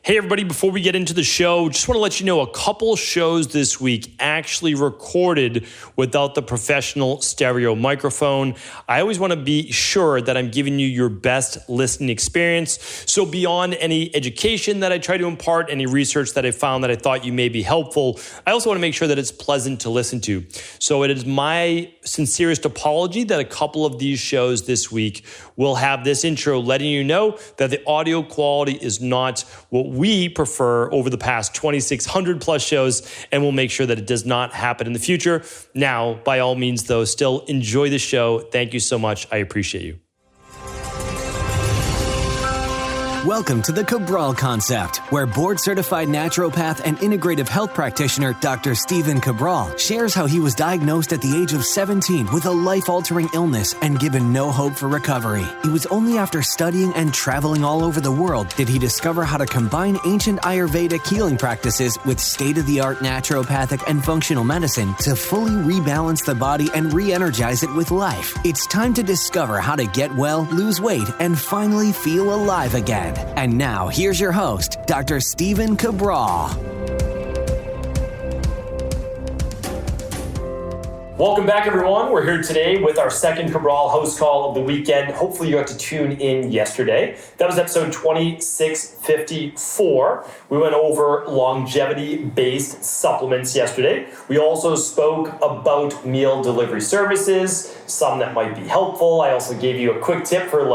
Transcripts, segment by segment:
Hey everybody, before we get into the show, just want to let you know a couple shows this week actually recorded without the professional stereo microphone. I always want to be sure that I'm giving you your best listening experience. So beyond any education that I try to impart, any research that I found that I thought you may be helpful, I also want to make sure that it's pleasant to listen to. So it is my sincerest apology that a couple of these shows this week will have this intro letting you know that the audio quality is not what we prefer over the past 2,600 plus shows, and we'll make sure that it does not happen in the future. Now, by all means, though, still enjoy the show. Thank you so much. I appreciate you. Welcome to the Cabral Concept, where board-certified naturopath and integrative health practitioner Dr. Stephen Cabral shares how he was diagnosed at the age of 17 with a life-altering illness and given no hope for recovery. It was only after studying and traveling all over the world did he discover how to combine ancient Ayurvedic healing practices with state-of-the-art naturopathic and functional medicine to fully rebalance the body and re-energize it with life. It's time to discover how to get well, lose weight, and finally feel alive again. And now, here's your host, Dr. Stephen Cabral. Welcome back, everyone. We're here today with our second Cabral HouseCall of the weekend. Hopefully you got to tune in yesterday. That was episode 2654. We went over longevity-based supplements yesterday. We also spoke about meal delivery services, some that might be helpful. I also gave you a quick tip for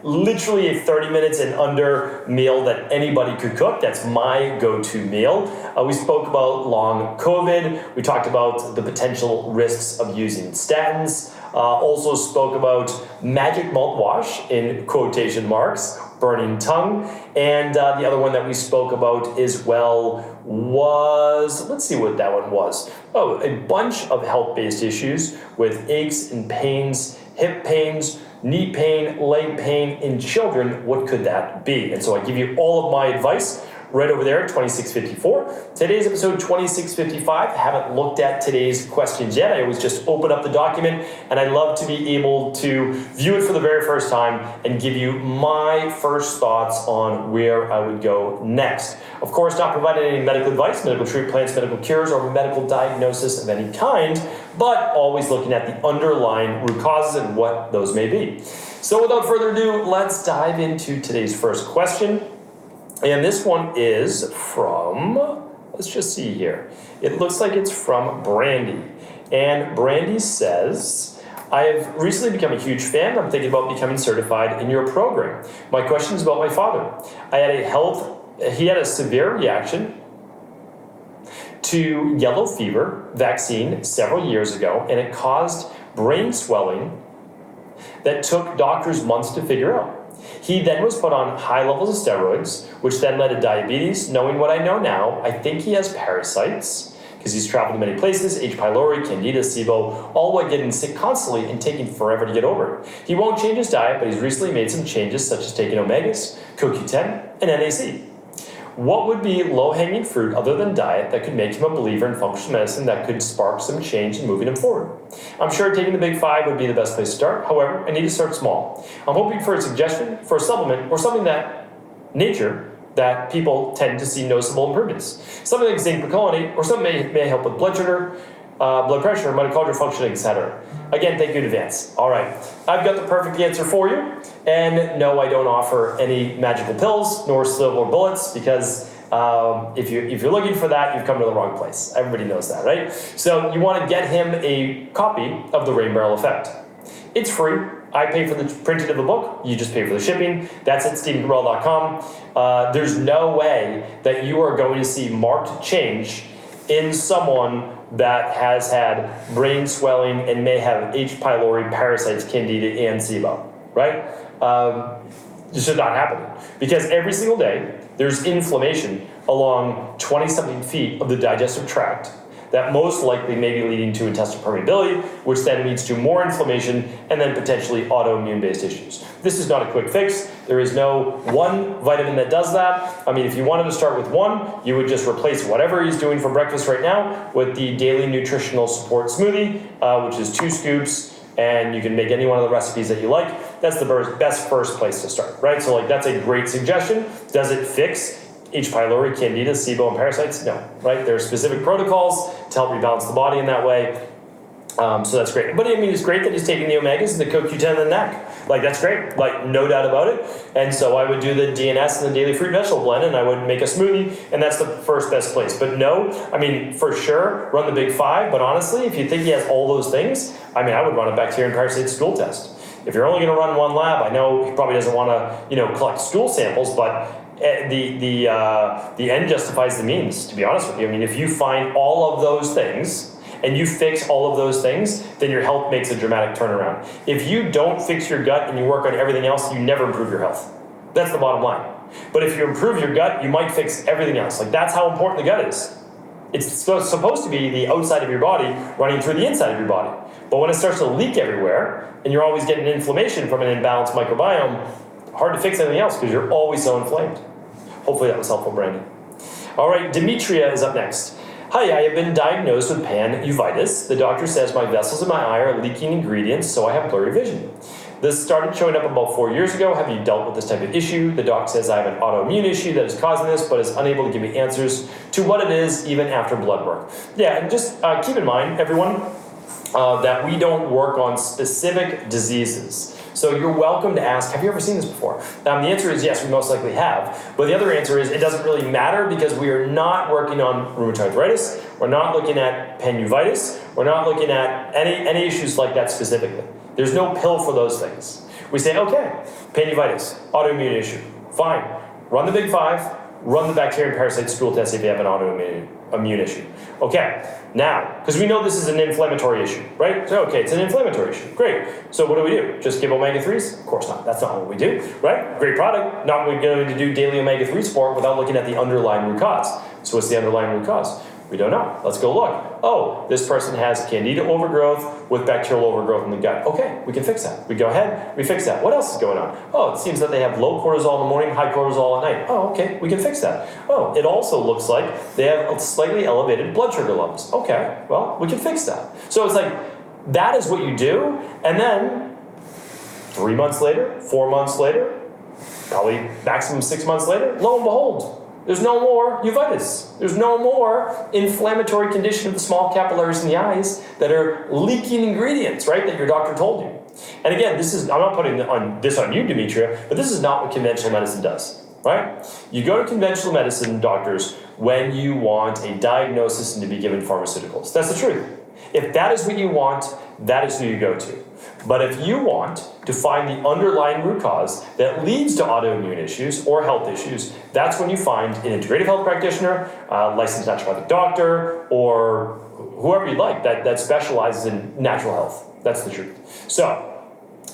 literally a 30 minutes and under meal that anybody could cook. That's my go-to meal. We spoke about long COVID. We talked about the potential risks of using statins. Also spoke about magic mouthwash in quotation marks, burning tongue. And the other one that we spoke about as well was, let's see what that one was. Oh, a bunch of health-based issues with aches and pains, hip pains, knee pain, leg pain in children. What could that be? And so I give you all of my advice right over there, 2654. Today's episode 2655. I haven't looked at today's questions yet. I always just open up the document, and I love to be able to view it for the very first time and give you my first thoughts on where I would go next. Of course, not providing any medical advice, medical treatment plans, medical cures, or medical diagnosis of any kind, but always looking at the underlying root causes and what those may be. So without further ado, let's dive into today's first question. And this one is from, let's just see here. It looks like it's from Brandy. And Brandy says, I have recently become a huge fan. I'm thinking about becoming certified in your program. My question is about my father. He had a severe reaction to yellow fever vaccine several years ago, and it caused brain swelling that took doctors months to figure out. He then was put on high levels of steroids, which then led to diabetes. Knowing what I know now, I think he has parasites because he's traveled to many places, h-pylori, Candida, SIBO, all while getting sick constantly and taking forever to get over it. He won't change his diet, but he's recently made some changes such as taking omegas, CQ10 and NAC. What would be low-hanging fruit other than diet that could make him a believer in functional medicine that could spark some change in moving him forward? I'm sure taking the big five would be the best place to start. However, I need to start small. I'm hoping for a suggestion for a supplement or something that that people tend to see noticeable improvements. Something like zinc picolinate or something may help with blood sugar, blood pressure, mitochondrial functioning, etc. Again, thank you in advance. All right, I've got the perfect answer for you. And no, I don't offer any magical pills nor silver bullets because if you're looking for that, you've come to the wrong place. Everybody knows that, right? So you want to get him a copy of The Rain Barrel Effect. It's free. I pay for the printing of the book. You just pay for the shipping. That's at StephenCabral.com. There's no way that you are going to see marked change in someone that has had brain swelling and may have h-pylori, parasites, Candida, and SIBO, right? This is not happening because every single day there's inflammation along 20-something feet of the digestive tract that most likely may be leading to intestinal permeability, which then leads to more inflammation and then potentially autoimmune-based issues. This is not a quick fix. There is no one vitamin that does that. I mean, if you wanted to start with one, you would just replace whatever he's doing for breakfast right now with the daily nutritional support smoothie, which is 2 scoops, and you can make any one of the recipes that you like. That's the best first place to start, right? So that's a great suggestion. Does it fix h-pylori, Candida, SIBO, and parasites? No, right? There are specific protocols to help rebalance the body in that way. So that's great. But I mean, it's great that he's taking the omegas and the CQ10 and the NAC. Like, that's great. Like, no doubt about it. And so I would do the DNS and the daily fruit vegetable blend, and I would make a smoothie, and that's the first best place. But no, I mean, for sure, run the big 5. But honestly, if you think he has all those things, I mean, I would run a bacteria and parasite stool test. If you're only going to run one lab, I know he probably doesn't want to, collect stool samples, but the end justifies the means, to be honest with you. I mean, if you find all of those things and you fix all of those things, then your health makes a dramatic turnaround. If you don't fix your gut and you work on everything else, you never improve your health. That's the bottom line. But if you improve your gut, you might fix everything else. Like, that's how important the gut is. It's supposed to be the outside of your body running through the inside of your body. But when it starts to leak everywhere and you're always getting inflammation from an imbalanced microbiome, hard to fix anything else because you're always so inflamed. Hopefully that was helpful, Brandy. All right, Demetria is up next. Hi, I have been diagnosed with Panuveitis. The doctor says my vessels in my eye are leaking ingredients, so I have blurry vision. This started showing up about 4 years ago. Have you dealt with this type of issue? The doc says I have an autoimmune issue that is causing this, but is unable to give me answers to what it is, even after blood work. Yeah, and just keep in mind, everyone, that we don't work on specific diseases. So you're welcome to ask, have you ever seen this before? The answer is yes, we most likely have. But the other answer is it doesn't really matter because we are not working on rheumatoid arthritis. We're not looking at panuveitis. We're not looking at any issues like that specifically. There's no pill for those things. We say, okay, panuveitis, autoimmune issue, fine. Run the big 5, run the bacteria and parasite stool test if you have an autoimmune issue. Okay, now, because we know this is an inflammatory issue, right? So, okay, it's an inflammatory issue. Great. So what do? Just give omega-3s? Of course not. That's not what we do, right? Great product. Not what we're going to do daily omega-3 support without looking at the underlying root cause. So what's the underlying root cause? We don't know. Let's go look. Oh, this person has Candida overgrowth with bacterial overgrowth in the gut. Okay, we can fix that. We go ahead, we fix that. What else is going on? Oh, it seems that they have low cortisol in the morning, high cortisol at night. Oh, okay, we can fix that. Oh, it also looks like they have slightly elevated blood sugar levels. Okay, well, we can fix that. So it's like, that is what you do, and then 3 months later, 4 months later, probably maximum 6 months later, lo and behold, there's no more uveitis. There's no more inflammatory condition of the small capillaries in the eyes that are leaking ingredients, right, that your doctor told you. And again, I'm not putting this on you, Demetria, but this is not what conventional medicine does, right? You go to conventional medicine doctors when you want a diagnosis and to be given pharmaceuticals. That's the truth. If that is what you want, that is who you go to. But if you want to find the underlying root cause that leads to autoimmune issues or health issues, that's when you find an integrative health practitioner, licensed naturopathic doctor, or whoever you'd like that specializes in natural health. That's the truth. So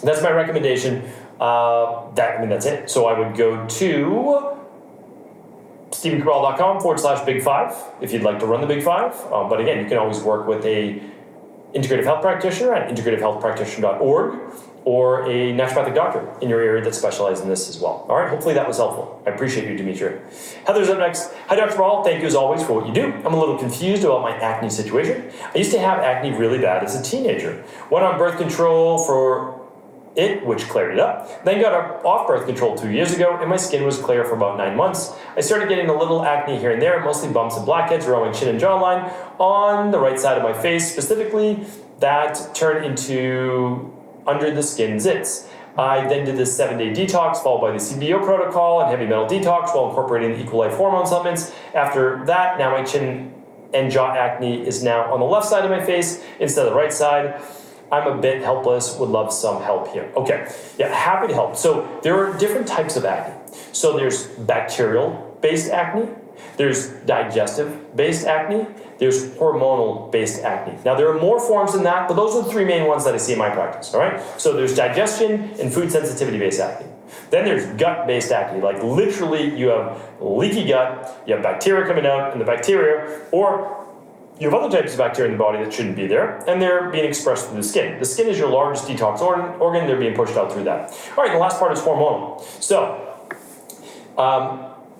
that's my recommendation. That's it. So I would go to StephenCabral.com/Big 5 if you'd like to run the Big 5. But again, you can always work with a integrative health practitioner at integrativehealthpractitioner.org or a naturopathic doctor in your area that specializes in this as well. All right, hopefully that was helpful. I appreciate you, Demetria. Heather's up next. Hi, Dr. Cabral. Thank you as always for what you do. I'm a little confused about my acne situation. I used to have acne really bad as a teenager. Went on birth control for it, which cleared it up. Then got off birth control 2 years ago, and my skin was clear for about 9 months. I started getting a little acne here and there, mostly bumps and blackheads around my chin and jawline on the right side of my face, specifically that turned into under the skin zits. I then did this 7-day detox followed by the SIBO protocol and heavy metal detox while incorporating the equal life hormone supplements. After that, now my chin and jaw acne is now on the left side of my face instead of the right side. I'm a bit helpless, would love some help here. Okay, yeah, happy to help. So there are different types of acne. So there's bacterial-based acne, there's digestive-based acne, there's hormonal-based acne. Now there are more forms than that, but those are the 3 main ones that I see in my practice, all right? So there's digestion and food sensitivity-based acne. Then there's gut-based acne, like literally you have leaky gut, you have bacteria coming out, and the bacteria, or you have other types of bacteria in the body that shouldn't be there, and they're being expressed through the skin. The skin is your largest detox organ, they're being pushed out through that. All right, the last part is hormonal. So,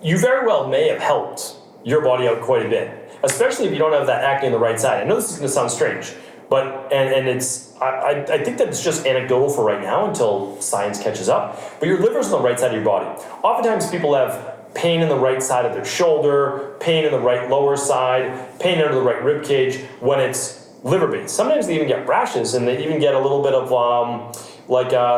you very well may have helped your body out quite a bit, especially if you don't have that acne on the right side. I know this is going to sound strange, but I think that it's just anecdotal for right now until science catches up, but your liver's on the right side of your body. Oftentimes people have pain in the right side of their shoulder, pain in the right lower side, pain under the right rib cage when it's liver-based. Sometimes they even get rashes, and they even get a little bit of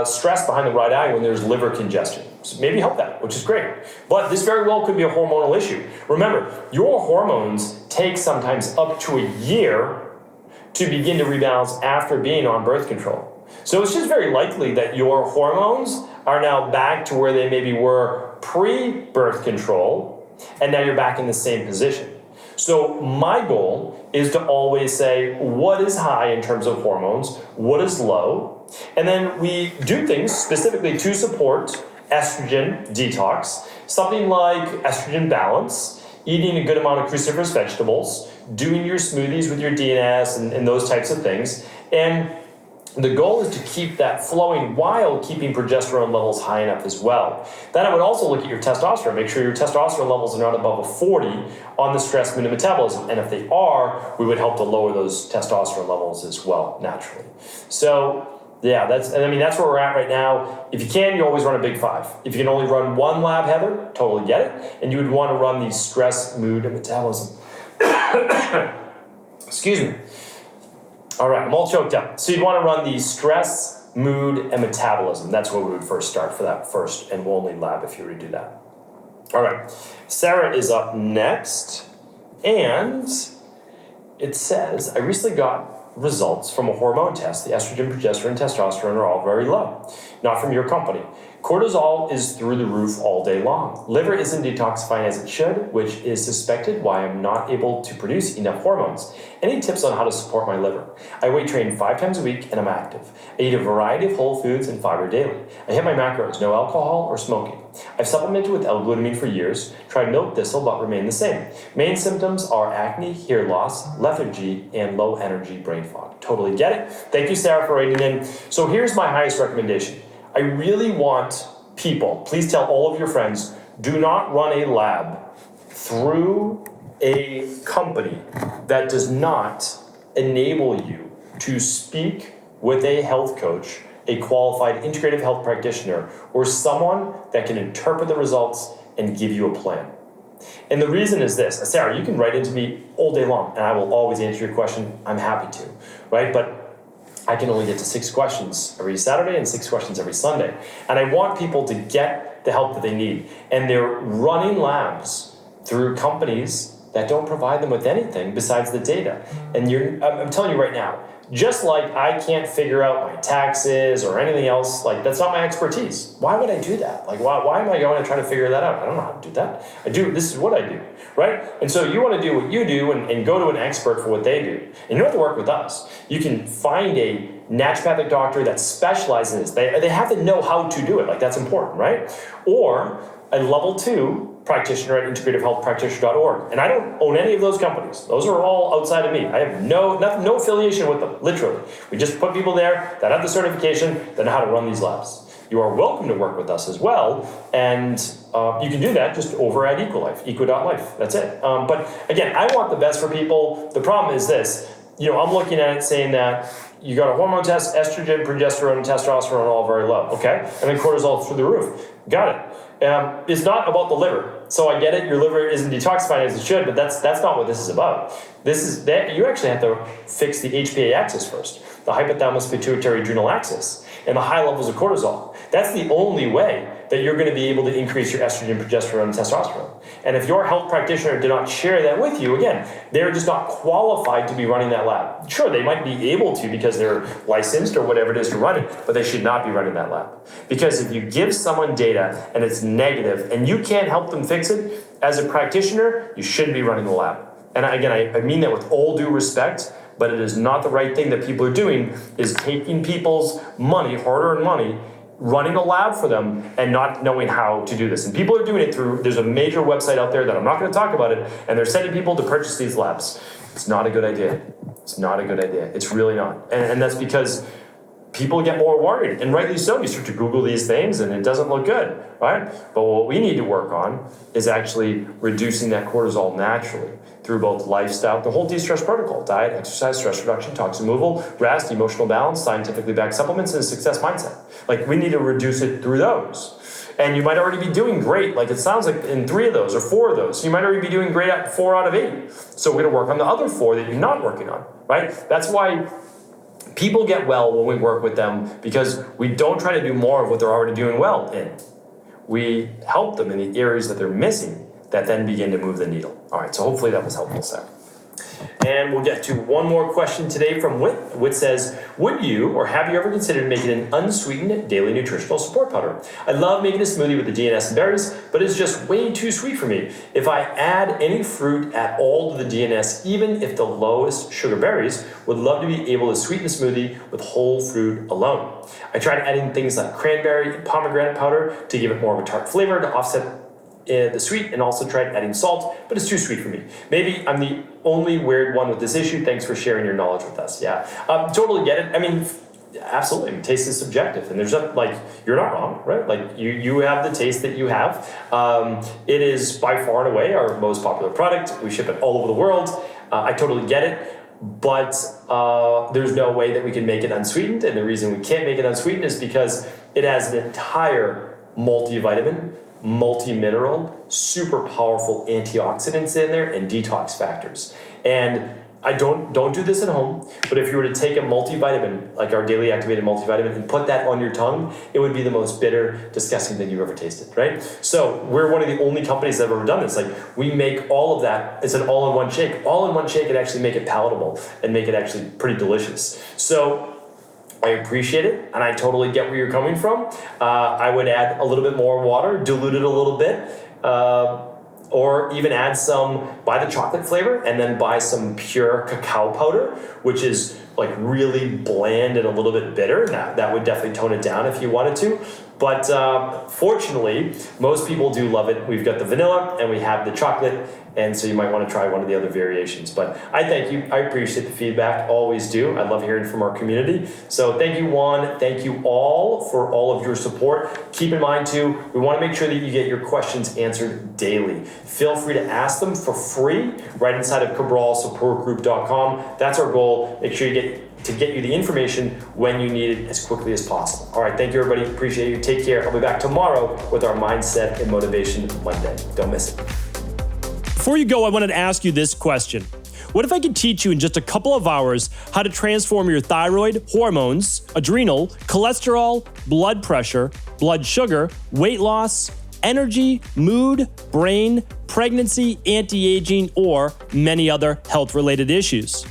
stress behind the right eye when there's liver congestion. So maybe help that, which is great. But this very well could be a hormonal issue. Remember, your hormones take sometimes up to a year to begin to rebalance after being on birth control. So it's just very likely that your hormones are now back to where they maybe were pre-birth control, and now you're back in the same position. So my goal is to always say what is high in terms of hormones, what is low, and then we do things specifically to support estrogen detox, something like estrogen balance, eating a good amount of cruciferous vegetables, doing your smoothies with your DNS and those types of things. And the goal is to keep that flowing while keeping progesterone levels high enough as well. Then I would also look at your testosterone. Make sure your testosterone levels are not above a 40 on the stress mood and metabolism. And if they are, we would help to lower those testosterone levels as well, naturally. So yeah, that's where we're at right now. If you can, you always run a big 5. If you can only run one lab, Heather, totally get it. And you would want to run the stress, mood, and metabolism. Excuse me. All right, I'm all choked up. So you'd want to run the stress, mood, and metabolism. That's where we would first start for that first and only lab if you were to do that. All right, Sarah is up next. And it says, I recently got results from a hormone test. The estrogen, progesterone, and testosterone are all very low. Not from your company. Cortisol is through the roof all day long. Liver isn't detoxifying as it should, which is suspected why I'm not able to produce enough hormones. Any tips on how to support my liver? I weight train 5 times a week and I'm active. I eat a variety of whole foods and fiber daily. I hit my macros, no alcohol or smoking. I've supplemented with L-glutamine for years, tried milk thistle but remain the same. Main symptoms are acne, hair loss, lethargy, and low energy brain fog. Totally get it. Thank you, Sarah, for writing in. So here's my highest recommendation. I really want people, please tell all of your friends, do not run a lab through a company that does not enable you to speak with a health coach, a qualified integrative health practitioner, or someone that can interpret the results and give you a plan. And the reason is this, Sarah, you can write into me all day long and I will always answer your question. I'm happy to, right? But I can only get to 6 questions every Saturday and 6 questions every Sunday. And I want people to get the help that they need. And they're running labs through companies that don't provide them with anything besides the data. And I'm telling you right now, just like I can't figure out my taxes or anything else, like that's not my expertise. Why would I do that? Like why am I going to try to figure that out? I don't know how to do that. This is what I do, right? And so you want to do what you do and go to an expert for what they do. And you don't have to work with us. You can find a naturopathic doctor that specializes in this. They have to know how to do it. Like that's important, right? Or a level 2 practitioner at integrativehealthpractitioner.org. And I don't own any of those companies. Those are all outside of me. I have no affiliation with them, literally. We just put people there that have the certification that know how to run these labs. You are welcome to work with us as well. And you can do that just over at EcoLife, eco.life. That's it. But again, I want the best for people. The problem is this. I'm looking at it saying that you got a hormone test, estrogen, progesterone, and testosterone are all very low, okay? And then cortisol through the roof. Got it. It's not about the liver. So I get it, your liver isn't detoxifying as it should, but that's not what this is about. This is that you actually have to fix the HPA axis first, the hypothalamus pituitary adrenal axis, and the high levels of cortisol. That's the only way that you're going to be able to increase your estrogen, progesterone, and testosterone. And if your health practitioner did not share that with you, again, they're just not qualified to be running that lab. Sure, they might be able to because they're licensed or whatever it is to run it, but they should not be running that lab. Because if you give someone data and it's negative and you can't help them fix it, as a practitioner, you shouldn't be running the lab. And again, I mean that with all due respect, but it is not the right thing that people are doing, is taking people's money, hard-earned money, running a lab for them and not knowing how to do this. And people are doing it through, there's a major website out there that I'm not going to talk about it, and they're sending people to purchase these labs. It's not a good idea. It's not a good idea. It's really not. And that's because people get more worried, and rightly so. You start to Google these things and it doesn't look good, right? But what we need to work on is actually reducing that cortisol naturally through both lifestyle, the whole de-stress protocol, diet, exercise, stress reduction, toxin removal, rest, emotional balance, scientifically backed supplements, and a success mindset. Like we need to reduce it through those. And you might already be doing great. Like it sounds like in 3 of those or 4 of those. You might already be doing great at 4 out of 8. So we're gonna work on the other 4 that you're not working on, right? That's why people get well when we work with them, because we don't try to do more of what they're already doing well in. We help them in the areas that they're missing that then begin to move the needle. All right, so hopefully that was helpful, Sarah. And we'll get to one more question today from Whit. Whit says, would you or have you ever considered making an unsweetened daily nutritional support powder? I love making a smoothie with the DNS and berries, but it's just way too sweet for me. If I add any fruit at all to the DNS, even if the lowest sugar berries, would love to be able to sweeten the smoothie with whole fruit alone. I tried adding things like cranberry and pomegranate powder to give it more of a tart flavor to offset the sweet, and also tried adding salt, but it's too sweet for me. Maybe I'm the only weird one with this issue. Thanks for sharing your knowledge with us. Yeah, totally get it. I mean, absolutely. I mean, taste is subjective, and there's not, like, you're not wrong, right? Like you have the taste that you have. It is by far and away our most popular product. We ship it all over the world. I totally get it. But there's no way that we can make it unsweetened, and the reason we can't make it unsweetened is because it has an entire multivitamin, multi-mineral, super powerful antioxidants in there and detox factors. And I don't do this at home, but if you were to take a multivitamin, like our daily activated multivitamin, and put that on your tongue, it would be the most bitter, disgusting thing you've ever tasted, right? So we're one of the only companies that have ever done this. Like, we make all of that. It's an all-in-one shake. All-in-one shake and actually make it palatable and make it actually pretty delicious. So I appreciate it, and I totally get where you're coming from. I would add a little bit more water, dilute it a little bit, or even add some, buy the chocolate flavor, and then buy some pure cacao powder, which is like really bland and a little bit bitter. Now, that would definitely tone it down if you wanted to. But fortunately, most people do love it. We've got the vanilla and we have the chocolate, and so you might want to try one of the other variations. But I thank you. I appreciate the feedback. Always do. I love hearing from our community. So thank you, Juan. Thank you all for all of your support. Keep in mind, too, we want to make sure that you get your questions answered daily. Feel free to ask them for free right inside of CabralSupportGroup.com. That's our goal. Make sure you get you the information when you need it as quickly as possible. All right, thank you, everybody. Appreciate you. Take care. I'll be back tomorrow with our Mindset and Motivation Monday. Don't miss it. Before you go, I wanted to ask you this question. What if I could teach you in just a couple of hours how to transform your thyroid, hormones, adrenal, cholesterol, blood pressure, blood sugar, weight loss, energy, mood, brain, pregnancy, anti-aging, or many other health-related issues?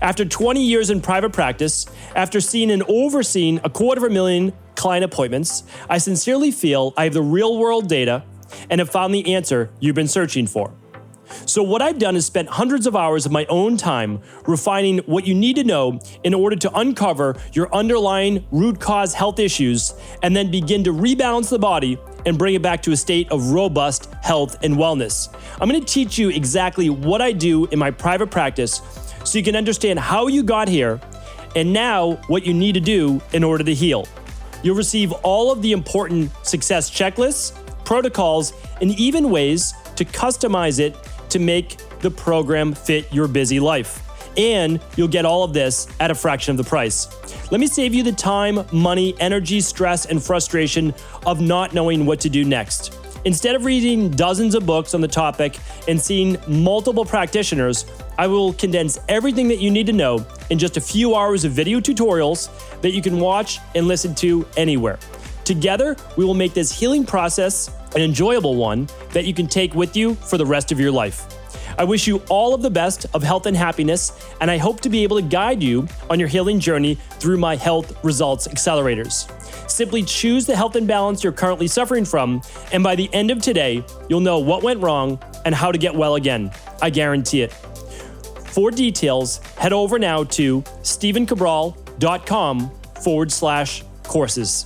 After 20 years in private practice, after seeing and overseeing 250,000 client appointments, I sincerely feel I have the real-world data and have found the answer you've been searching for. So what I've done is spent hundreds of hours of my own time refining what you need to know in order to uncover your underlying root cause health issues and then begin to rebalance the body and bring it back to a state of robust health and wellness. I'm going to teach you exactly what I do in my private practice so you can understand how you got here and now what you need to do in order to heal. You'll receive all of the important success checklists, protocols, and even ways to customize it to make the program fit your busy life. And you'll get all of this at a fraction of the price. Let me save you the time, money, energy, stress, and frustration of not knowing what to do next. Instead of reading dozens of books on the topic and seeing multiple practitioners, I will condense everything that you need to know in just a few hours of video tutorials that you can watch and listen to anywhere. Together, we will make this healing process an enjoyable one that you can take with you for the rest of your life. I wish you all of the best of health and happiness, and I hope to be able to guide you on your healing journey through my Health Results Accelerators. Simply choose the health imbalance you're currently suffering from, and by the end of today, you'll know what went wrong and how to get well again. I guarantee it. For details, head over now to stevencabral.com/courses.